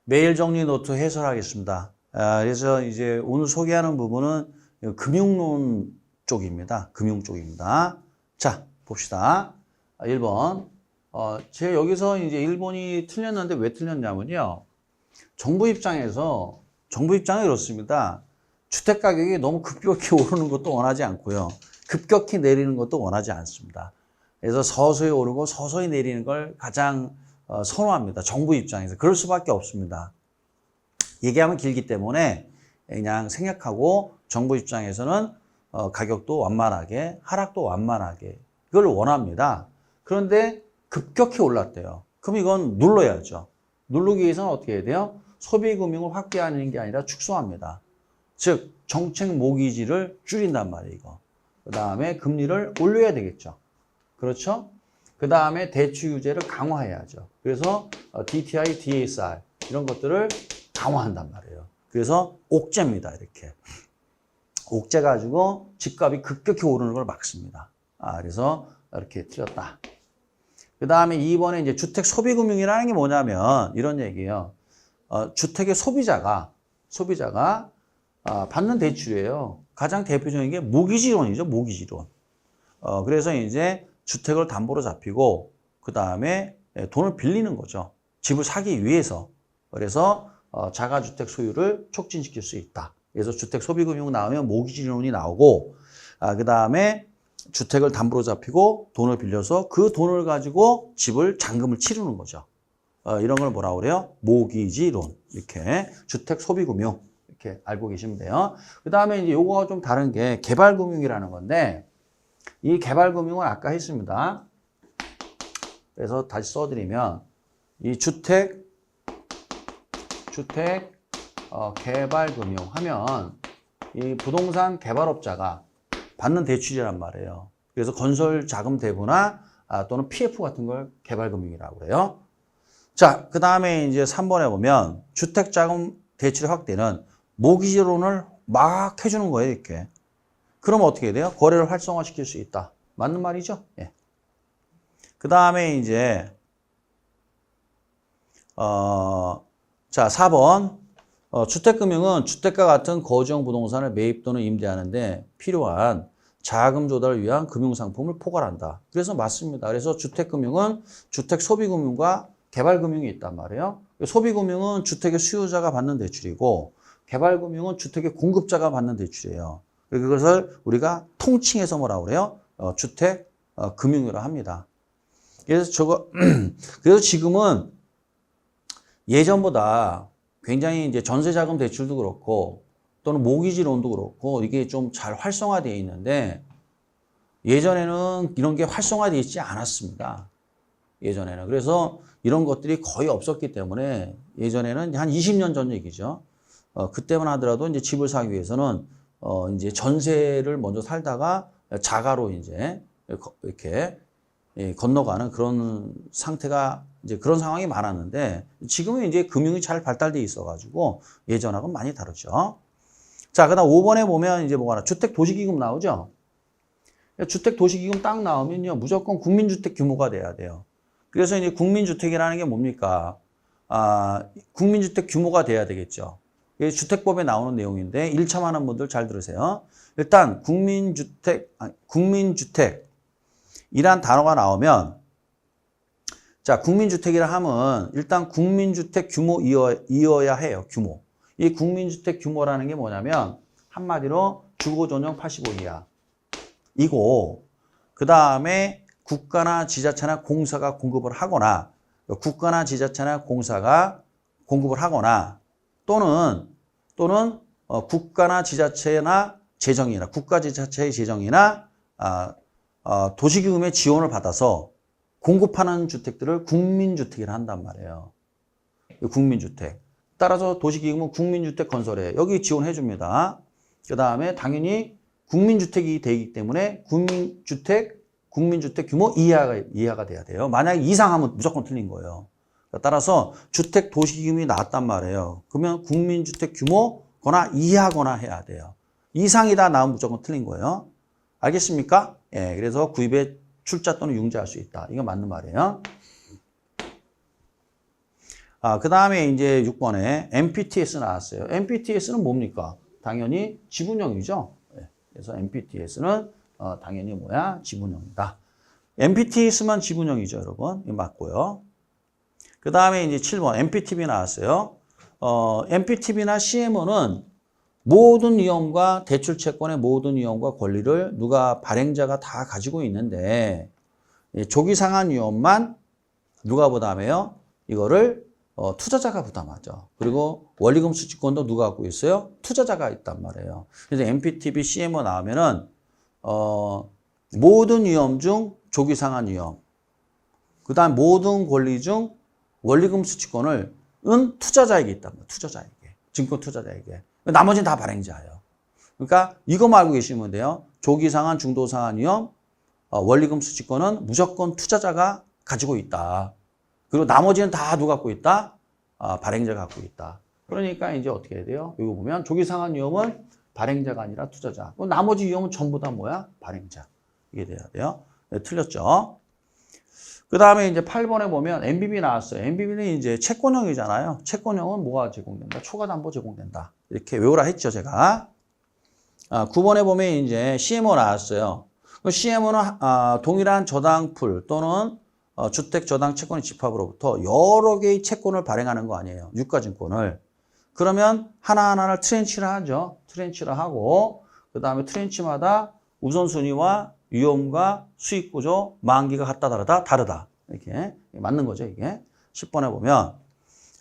메일 정리 노트 해설하겠습니다. 그래서 이제 오늘 소개하는 부분은 금융론 쪽입니다. 금융 쪽입니다. 자, 봅시다. 1번. 제가 여기서 이제 1번이 틀렸는데 왜 틀렸냐면요. 정부 입장이 이렇습니다. 주택 가격이 너무 급격히 오르는 것도 원하지 않고요. 급격히 내리는 것도 원하지 않습니다. 그래서 서서히 오르고 서서히 내리는 걸 가장 선호합니다. 정부 입장에서. 그럴 수밖에 없습니다. 얘기하면 길기 때문에 그냥 생략하고 정부 입장에서는 가격도 완만하게, 하락도 완만하게 그걸 원합니다. 그런데 급격히 올랐대요. 그럼 이건 눌러야죠. 누르기 위해서는 어떻게 해야 돼요? 소비금융을 확대하는 게 아니라 축소합니다. 즉 정책 모기지를 줄인단 말이에요. 이거. 그 다음에 금리를 올려야 되겠죠. 그렇죠? 그 다음에 대출 규제를 강화해야죠. 그래서 DTI, DSR 이런 것들을 강화한단 말이에요. 그래서 옥죄입니다. 이렇게. 옥죄 가지고 집값이 급격히 오르는 걸 막습니다. 그래서 이렇게 틀렸다. 그 다음에 2번에 이제 주택 소비금융이라는 게 뭐냐면 이런 얘기예요. 주택의 소비자가 받는 대출이에요. 가장 대표적인 게 모기지론이죠. 모기지론. 그래서 이제 주택을 담보로 잡히고 그 다음에 돈을 빌리는 거죠. 집을 사기 위해서. 그래서 자가주택 소유를 촉진시킬 수 있다. 그래서 주택 소비금융 나오면 모기지론이 나오고 그 다음에 주택을 담보로 잡히고 돈을 빌려서 그 돈을 가지고 집을 잔금을 치르는 거죠. 이런 걸 뭐라고 그래요? 모기지론. 이렇게 주택 소비금융 이렇게 알고 계시면 돼요. 그 다음에 이제 요거가 좀 다른 게 개발금융이라는 건데 이 개발금융은 아까 했습니다. 그래서 다시 써드리면 이 주택 개발금융 하면 이 부동산 개발업자가 받는 대출이란 말이에요. 그래서 건설 자금 대부나 또는 PF 같은 걸 개발금융이라고 그래요. 자, 그 다음에 이제 3번에 보면 주택 자금 대출의 확대는 모기지론을 막 해주는 거예요, 이렇게. 그럼 어떻게 해야 돼요? 거래를 활성화시킬 수 있다. 맞는 말이죠? 예. 그 다음에 이제 자, 4번. 주택금융은 주택과 같은 거주형 부동산을 매입 또는 임대하는데 필요한 자금 조달을 위한 금융상품을 포괄한다. 그래서 맞습니다. 그래서 주택금융은 주택 소비금융과 개발금융이 있단 말이에요. 소비금융은 주택의 수요자가 받는 대출이고 개발금융은 주택의 공급자가 받는 대출이에요. 그것을 우리가 통칭해서 뭐라고 그래요? 주택 금융이라고 합니다. 그래서 그래서 지금은 예전보다 굉장히 이제 전세자금 대출도 그렇고 또는 모기지론도 그렇고 이게 좀 잘 활성화되어 있는데 예전에는 이런 게 활성화되어 있지 않았습니다. 예전에는. 그래서 이런 것들이 거의 없었기 때문에 예전에는 한 20년 전 얘기죠. 그때만 하더라도 이제 집을 사기 위해서는 이제 전세를 먼저 살다가 자가로 이제 이렇게 건너가는 그런 상태가 이제 그런 상황이 많았는데 지금은 이제 금융이 잘 발달돼 있어가지고 예전하고는 많이 다르죠. 자, 그다음 5번에 보면 이제 뭐가 주택 도시기금 나오죠. 주택 도시기금 딱 나오면요 무조건 국민주택 규모가 돼야 돼요. 그래서 이제 국민주택이라는 게 뭡니까? 국민주택 규모가 돼야 되겠죠. 이게 주택법에 나오는 내용인데 1차 하는 분들 잘 들으세요. 일단 국민주택이란 단어가 나오면 자, 국민주택이라 하면 일단 국민주택 규모이어야 해요. 규모. 이 국민주택 규모라는 게 뭐냐면 한마디로 주거전용 85 이하 이고 그 다음에 국가나 지자체나 공사가 공급을 하거나 국가나 지자체나 공사가 공급을 하거나 또는 국가나 지자체나 재정이나 국가 지자체의 재정이나 도시기금의 지원을 받아서 공급하는 주택들을 국민주택이라 한단 말이에요. 국민주택. 따라서 도시기금은 국민주택 건설에 여기 지원해 줍니다. 그 다음에 당연히 국민주택이 되기 때문에 국민주택 규모 이하가 돼야 돼요. 만약에 이상하면 무조건 틀린 거예요. 따라서 주택 도시기금이 나왔단 말이에요. 그러면 국민주택 규모거나 이하거나 해야 돼요. 이상이다 나오면 무조건 틀린 거예요. 알겠습니까? 예, 그래서 구입에 출자 또는 융자할 수 있다. 이거 맞는 말이에요. 그 다음에 이제 6번에 MPTS 나왔어요. MPTS는 뭡니까? 당연히 지분형이죠. 그래서 MPTS는 당연히 뭐야? 지분형이다. MPTS만 지분형이죠, 여러분. 이거 맞고요. 그 다음에 이제 7번 MPTB 나왔어요. MPTB나 CMO는 모든 위험과 대출 채권의 모든 위험과 권리를 누가 발행자가 다 가지고 있는데 조기 상환 위험만 누가 부담해요? 이거를 투자자가 부담하죠. 그리고 원리금 수취권도 누가 갖고 있어요? 투자자가 있단 말이에요. 그래서 MPTB, CMO 나오면은 모든 위험 중 조기 상환 위험, 그다음 모든 권리 중 원리금 수취권을 투자자에게 있단 말이에요. 투자자에게, 증권 투자자에게. 나머지는 다 발행자예요. 그러니까 이거만 알고 계시면 돼요. 조기 상환, 중도 상환 위험, 원리금 수취권은 무조건 투자자가 가지고 있다. 그리고 나머지는 다 누가 갖고 있다? 발행자가 갖고 있다. 그러니까 이제 어떻게 해야 돼요? 이거 보면 조기 상환 위험은 발행자가 아니라 투자자. 나머지 위험은 전부 다 뭐야? 발행자. 이게 돼야 돼요. 네, 틀렸죠? 그 다음에 이제 8번에 보면 MBB 나왔어요. MBB는 이제 채권형이잖아요. 채권형은 뭐가 제공된다? 초과 담보 제공된다. 이렇게 외우라 했죠, 제가. 9번에 보면 이제 CMO 나왔어요. CMO는 동일한 저당풀 또는 주택 저당 채권의 집합으로부터 여러 개의 채권을 발행하는 거 아니에요. 유가증권을. 그러면 하나하나를 트렌치를 하죠. 트렌치를 하고 그 다음에 트렌치마다 우선순위와 위험과 수익구조, 만기가 같다 다르다. 이렇게 맞는 거죠, 이게. 10번에 보면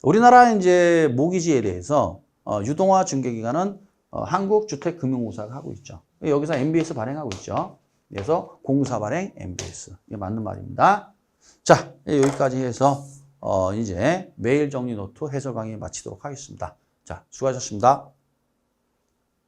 우리나라 이제 모기지에 대해서 유동화 중개기관은 한국주택금융공사가 하고 있죠. 여기서 MBS 발행하고 있죠. 그래서 공사 발행 MBS. 이게 맞는 말입니다. 자, 여기까지 해서 이제 매일 정리 노트 해설 강의 마치도록 하겠습니다. 자, 수고하셨습니다.